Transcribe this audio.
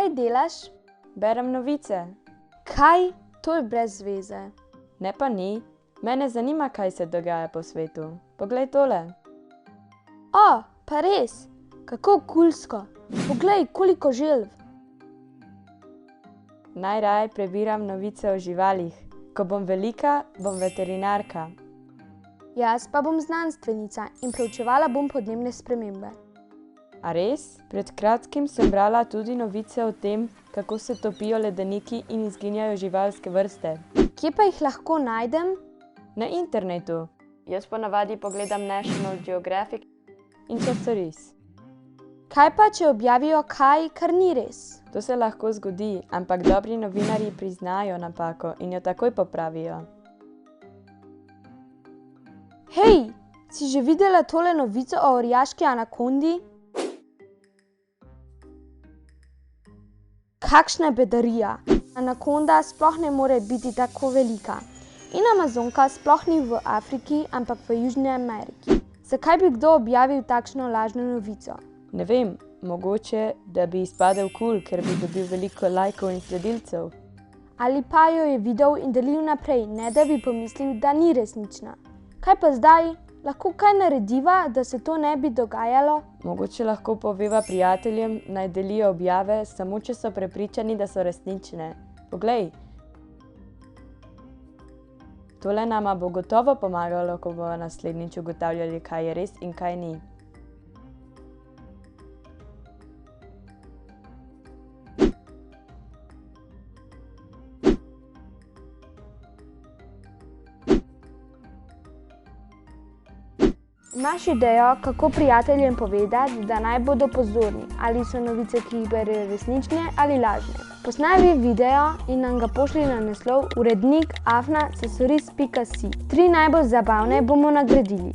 kaj delaš? Berem novice. Kaj? To je brez zveze. Ne pa ni. Mene zanima, kaj se dogaja po svetu. Poglej tole. O, pa res? Kako kulsko. Poglej, koliko želv. Najraje prebiram novice o živalih. Ko bom velika, bom veterinarka. Jaz pa bom znanstvenica in preučevala bom podnebne spremembe. A res? Pred kratkim sem brala tudi novice o tem, kako se topijo ledeniki in izginjajo živalske vrste. Kje pa jih lahko najdem? Na internetu. Jaz ponavadi pogledam National Geographic in časoris. Kaj pa, če objavijo kaj, kar ni res? To se lahko zgodi, ampak dobri novinarji priznajo napako in jo takoj popravijo. Hej, si že videla tole novico o orjaški anakondi? Kakšna bedarija! Anakonda sploh ne more biti tako velika. In Amazonka sploh ni v Afriki, ampak v Južni Ameriki. Zakaj bi kdo objavil takšno lažno novico? Ne vem, mogoče, da bi izpadel kul, ker bi dobil veliko lajkov in sledilcev. Ali pa jo je videl in delil naprej, ne da bi pomislil, da ni resnična. Kaj pa zdaj? Lahko kaj narediva, da se to ne bi dogajalo? Mogoče lahko poveva prijateljem, naj delijo objave, samo če so prepričani, da so resnične. Poglej! Tole nama bo gotovo pomagalo, ko bomo naslednjič ugotavljali, kaj je res in kaj ni. Imaš idejo, kako prijateljem povedati, da naj bodo pozorni, ali so novice, ki jih berejo, resnične ali lažne? Posnavi video in nam ga pošlji na naslov urednik@cesoris.si. 3 najbolj zabavne bomo nagradili.